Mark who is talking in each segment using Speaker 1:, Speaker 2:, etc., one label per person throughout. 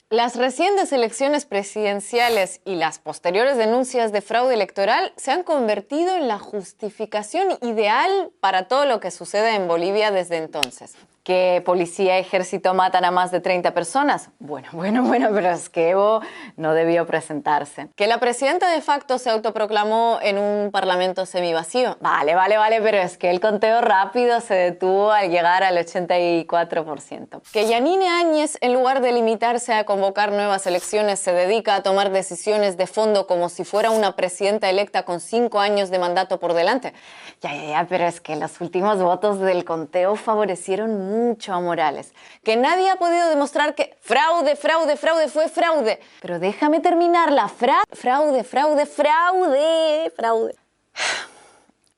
Speaker 1: Las recientes elecciones presidenciales y las posteriores denuncias de fraude electoral se han convertido en la justificación ideal para todo lo que sucede en Bolivia desde entonces. ¿Que policía y ejército matan a más de 30 personas? Bueno, pero es que Evo no debió presentarse. ¿Que la presidenta de facto se autoproclamó en un parlamento semivacío? Vale, pero es que el conteo rápido se detuvo al llegar al 84%. ¿Que Yanine Áñez, en lugar de limitarse a convocar nuevas elecciones, se dedica a tomar decisiones de fondo como si fuera una presidenta electa con 5 años de mandato por delante? Ya, pero es que los últimos votos del conteo favorecieron mucho a Morales. Que nadie ha podido demostrar que fraude fue fraude. Pero déjame terminar la fraude.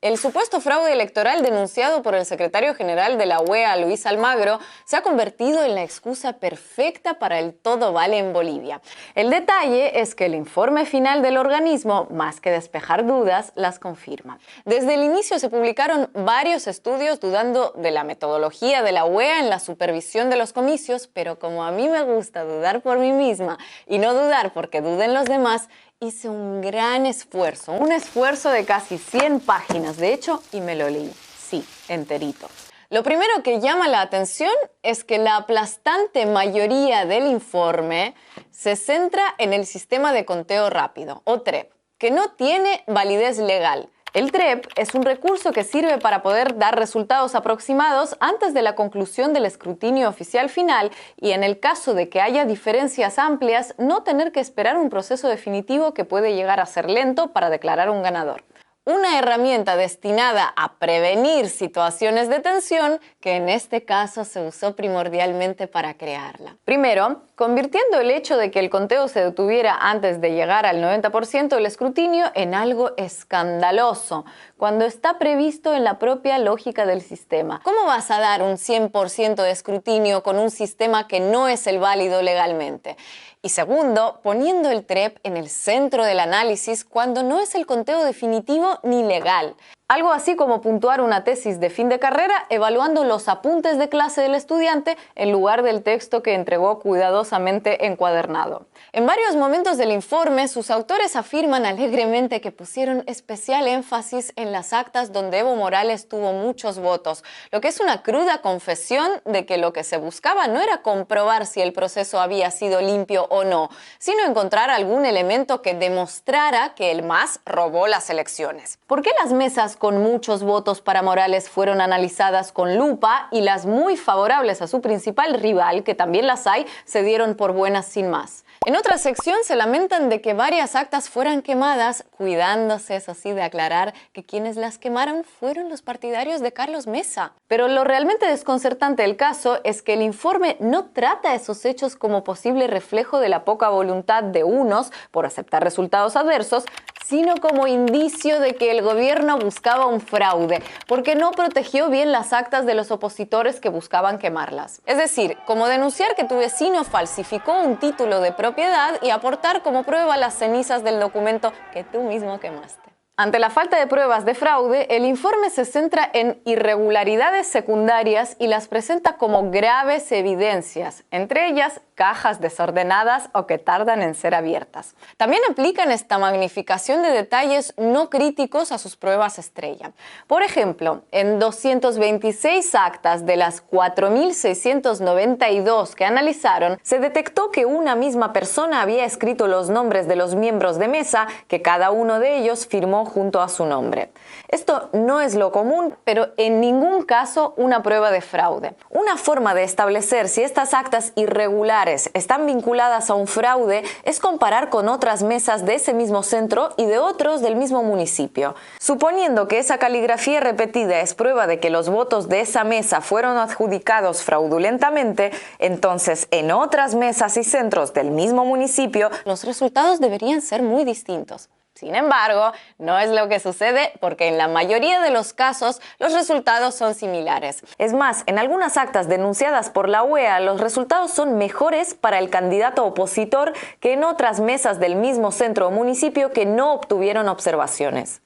Speaker 1: El supuesto fraude electoral denunciado por el secretario general de la OEA, Luis Almagro, se ha convertido en la excusa perfecta para el todo vale en Bolivia. El detalle es que el informe final del organismo, más que despejar dudas, las confirma. Desde el inicio se publicaron varios estudios dudando de la metodología de la OEA en la supervisión de los comicios, pero como a mí me gusta dudar por mí misma y no dudar porque duden los demás, hice un gran esfuerzo, un esfuerzo de casi 100 páginas, de hecho, y me lo leí, sí, enterito. Lo primero que llama la atención es que la aplastante mayoría del informe se centra en el sistema de conteo rápido, o TREP, que no tiene validez legal. El TREP es un recurso que sirve para poder dar resultados aproximados antes de la conclusión del escrutinio oficial final y, en el caso de que haya diferencias amplias, no tener que esperar un proceso definitivo que puede llegar a ser lento para declarar un ganador. Una herramienta destinada a prevenir situaciones de tensión que en este caso se usó primordialmente para crearla. Primero, convirtiendo el hecho de que el conteo se detuviera antes de llegar al 90% del escrutinio en algo escandaloso, cuando está previsto en la propia lógica del sistema. ¿Cómo vas a dar un 100% de escrutinio con un sistema que no es el válido legalmente? Y segundo, poniendo el TREP en el centro del análisis cuando no es el conteo definitivo ni legal. Algo así como puntuar una tesis de fin de carrera evaluando los apuntes de clase del estudiante en lugar del texto que entregó cuidadosamente encuadernado. En varios momentos del informe, sus autores afirman alegremente que pusieron especial énfasis en las actas donde Evo Morales tuvo muchos votos, lo que es una cruda confesión de que lo que se buscaba no era comprobar si el proceso había sido limpio o no, sino encontrar algún elemento que demostrara que el MAS robó las elecciones. ¿Por qué las mesas con muchos votos para Morales fueron analizadas con lupa y las muy favorables a su principal rival, que también las hay, se dieron por buenas sin más? En otra sección se lamentan de que varias actas fueran quemadas, cuidándose, eso sí, de aclarar que quienes las quemaron fueron los partidarios de Carlos Mesa. Pero lo realmente desconcertante del caso es que el informe no trata esos hechos como posible reflejo de la poca voluntad de unos por aceptar resultados adversos, sino como indicio de que el gobierno buscaba un fraude, porque no protegió bien las actas de los opositores que buscaban quemarlas. Es decir, como denunciar que tu vecino falsificó un título de propiedad y aportar como prueba las cenizas del documento que tú mismo quemaste. Ante la falta de pruebas de fraude, el informe se centra en irregularidades secundarias y las presenta como graves evidencias, entre ellas cajas desordenadas o que tardan en ser abiertas. También aplican esta magnificación de detalles no críticos a sus pruebas estrella. Por ejemplo, en 226 actas de las 4.692 que analizaron, se detectó que una misma persona había escrito los nombres de los miembros de mesa, que cada uno de ellos firmó junto a su nombre. Esto no es lo común, pero en ningún caso una prueba de fraude. Una forma de establecer si estas actas irregulares están vinculadas a un fraude es comparar con otras mesas de ese mismo centro y de otros del mismo municipio. Suponiendo que esa caligrafía repetida es prueba de que los votos de esa mesa fueron adjudicados fraudulentamente, entonces en otras mesas y centros del mismo municipio los resultados deberían ser muy distintos. Sin embargo, no es lo que sucede porque en la mayoría de los casos los resultados son similares. Es más, en algunas actas denunciadas por la OEA, los resultados son mejores para el candidato opositor que en otras mesas del mismo centro o municipio que no obtuvieron observaciones.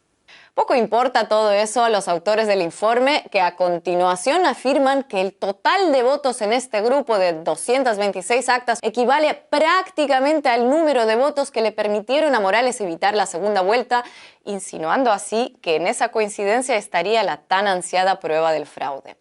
Speaker 1: Poco importa todo eso a los autores del informe, que a continuación afirman que el total de votos en este grupo de 226 actas equivale prácticamente al número de votos que le permitieron a Morales evitar la segunda vuelta, insinuando así que en esa coincidencia estaría la tan ansiada prueba del fraude.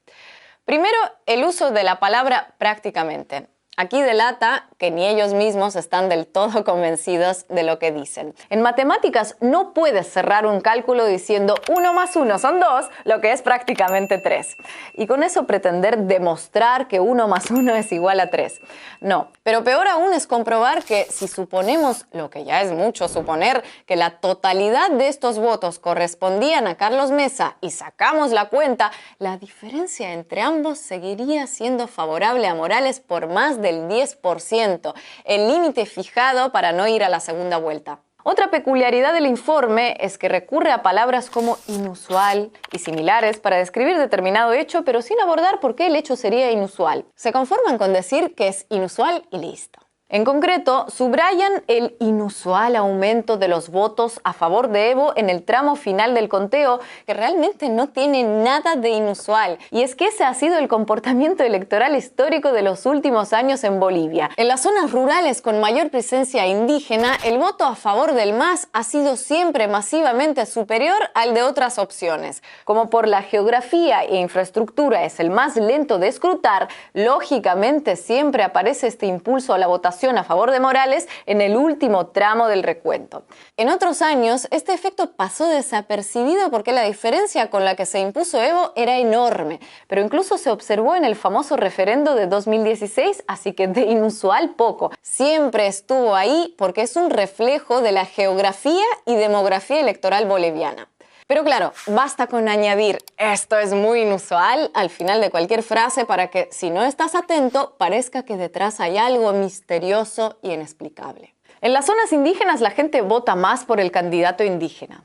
Speaker 1: Primero, el uso de la palabra prácticamente. Aquí delata que ni ellos mismos están del todo convencidos de lo que dicen. En matemáticas no puedes cerrar un cálculo diciendo 1 más 1 son 2, lo que es prácticamente 3. Y con eso pretender demostrar que 1 más 1 es igual a 3. No, pero peor aún es comprobar que si suponemos, lo que ya es mucho suponer, que la totalidad de estos votos correspondían a Carlos Mesa y sacamos la cuenta, la diferencia entre ambos seguiría siendo favorable a Morales por más del 10%, el límite fijado para no ir a la segunda vuelta. Otra peculiaridad del informe es que recurre a palabras como inusual y similares para describir determinado hecho, pero sin abordar por qué el hecho sería inusual. Se conforman con decir que es inusual y listo. En concreto, subrayan el inusual aumento de los votos a favor de Evo en el tramo final del conteo, que realmente no tiene nada de inusual. Y es que ese ha sido el comportamiento electoral histórico de los últimos años en Bolivia. En las zonas rurales con mayor presencia indígena, el voto a favor del MAS ha sido siempre masivamente superior al de otras opciones. Como por la geografía e infraestructura es el más lento de escrutar, lógicamente siempre aparece este impulso a la votación a favor de Morales en el último tramo del recuento. En otros años, este efecto pasó desapercibido porque la diferencia con la que se impuso Evo era enorme, pero incluso se observó en el famoso referendo de 2016, así que de inusual poco. Siempre estuvo ahí porque es un reflejo de la geografía y demografía electoral boliviana. Pero claro, basta con añadir «esto es muy inusual» al final de cualquier frase para que, si no estás atento, parezca que detrás hay algo misterioso y inexplicable. En las zonas indígenas la gente vota más por el candidato indígena.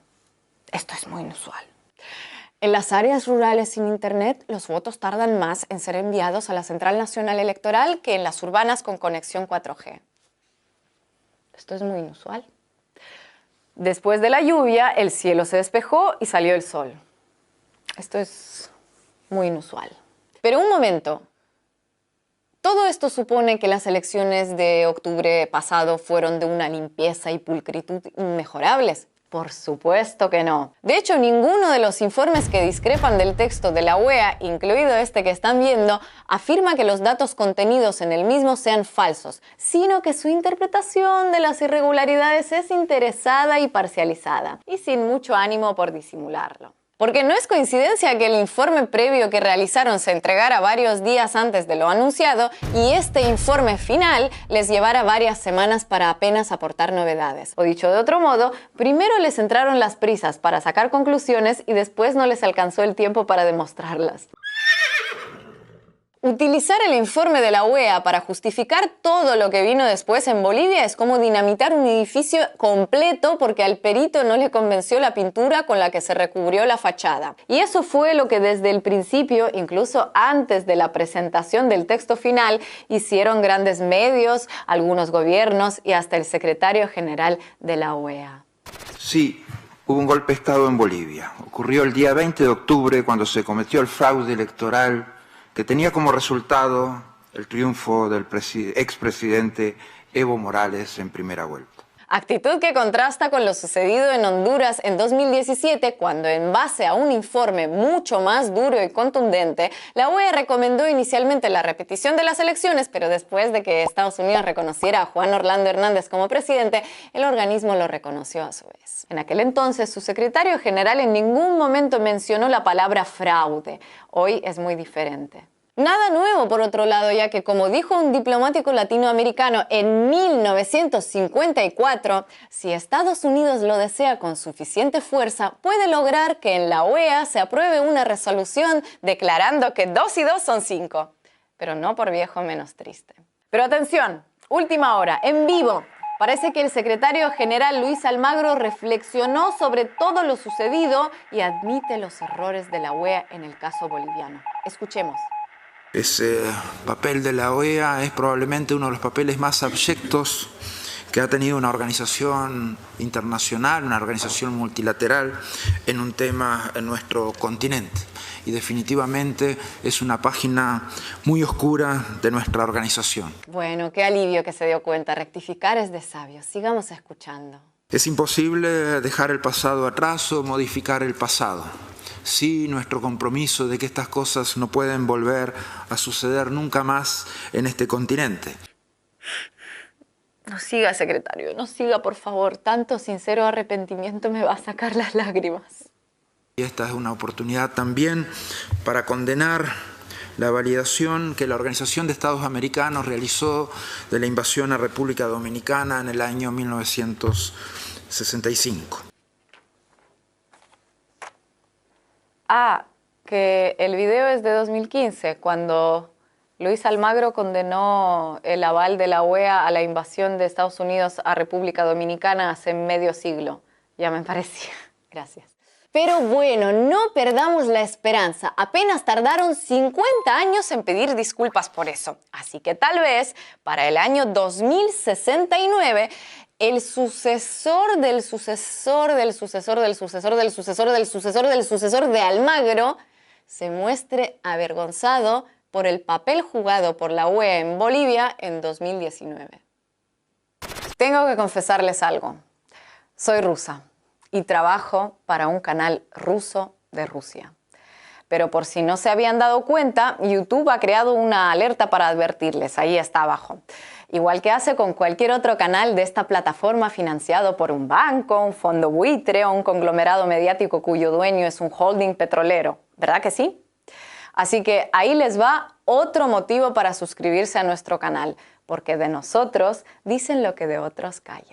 Speaker 1: Esto es muy inusual. En las áreas rurales sin internet, los votos tardan más en ser enviados a la Central Nacional Electoral que en las urbanas con conexión 4G. Esto es muy inusual. Después de la lluvia, el cielo se despejó y salió el sol. Esto es muy inusual. Pero un momento. ¿Todo esto supone que las elecciones de octubre pasado fueron de una limpieza y pulcritud inmejorables? Por supuesto que no. De hecho, ninguno de los informes que discrepan del texto de la OEA, incluido este que están viendo, afirma que los datos contenidos en el mismo sean falsos, sino que su interpretación de las irregularidades es interesada y parcializada, y sin mucho ánimo por disimularlo. Porque no es coincidencia que el informe previo que realizaron se entregara varios días antes de lo anunciado y este informe final les llevara varias semanas para apenas aportar novedades. O dicho de otro modo, primero les entraron las prisas para sacar conclusiones y después no les alcanzó el tiempo para demostrarlas. Utilizar el informe de la OEA para justificar todo lo que vino después en Bolivia es como dinamitar un edificio completo porque al perito no le convenció la pintura con la que se recubrió la fachada. Y eso fue lo que desde el principio, incluso antes de la presentación del texto final, hicieron grandes medios, algunos gobiernos y hasta el secretario general de la OEA.
Speaker 2: Sí, hubo un golpe de Estado en Bolivia. Ocurrió el día 20 de octubre cuando se cometió el fraude electoral que tenía como resultado el triunfo del expresidente Evo Morales en primera vuelta.
Speaker 1: Actitud que contrasta con lo sucedido en Honduras en 2017, cuando en base a un informe mucho más duro y contundente, la OEA recomendó inicialmente la repetición de las elecciones, pero después de que Estados Unidos reconociera a Juan Orlando Hernández como presidente, el organismo lo reconoció a su vez. En aquel entonces, su secretario general en ningún momento mencionó la palabra fraude. Hoy es muy diferente. Nada nuevo, por otro lado, ya que, como dijo un diplomático latinoamericano en 1954, si Estados Unidos lo desea con suficiente fuerza, puede lograr que en la OEA se apruebe una resolución declarando que 2 y 2 son 5. Pero no por viejo menos triste. Pero atención, última hora, en vivo. Parece que el secretario general Luis Almagro reflexionó sobre todo lo sucedido y admite los errores de la OEA en el caso boliviano. Escuchemos.
Speaker 2: Ese papel de la OEA es probablemente uno de los papeles más abyectos que ha tenido una organización internacional, una organización multilateral en un tema en nuestro continente. Y definitivamente es una página muy oscura de nuestra organización.
Speaker 1: Bueno, qué alivio que se dio cuenta. Rectificar es de sabios. Sigamos escuchando.
Speaker 2: Es imposible dejar el pasado atrás o modificar el pasado. Sí, nuestro compromiso de que estas cosas no pueden volver a suceder nunca más en este continente.
Speaker 1: No siga, secretario, no siga, por favor. Tanto sincero arrepentimiento me va a sacar las lágrimas.
Speaker 2: Y esta es una oportunidad también para condenar la validación que la Organización de Estados Americanos realizó de la invasión a República Dominicana en el año 1965.
Speaker 1: Ah, que el video es de 2015, cuando Luis Almagro condenó el aval de la OEA a la invasión de Estados Unidos a República Dominicana hace medio siglo. Ya me parecía. Gracias. Pero bueno, no perdamos la esperanza. Apenas tardaron 50 años en pedir disculpas por eso. Así que tal vez para el año 2069 el sucesor del sucesor del sucesor del sucesor del sucesor del sucesor del sucesor de Almagro se muestre avergonzado por el papel jugado por la OEA en Bolivia en 2019. Tengo que confesarles algo. Soy rusa y trabajo para un canal ruso de Rusia. Pero por si no se habían dado cuenta, YouTube ha creado una alerta para advertirles. Ahí está abajo. Igual que hace con cualquier otro canal de esta plataforma financiado por un banco, un fondo buitre o un conglomerado mediático cuyo dueño es un holding petrolero. ¿Verdad que sí? Así que ahí les va otro motivo para suscribirse a nuestro canal, porque de nosotros dicen lo que de otros callan.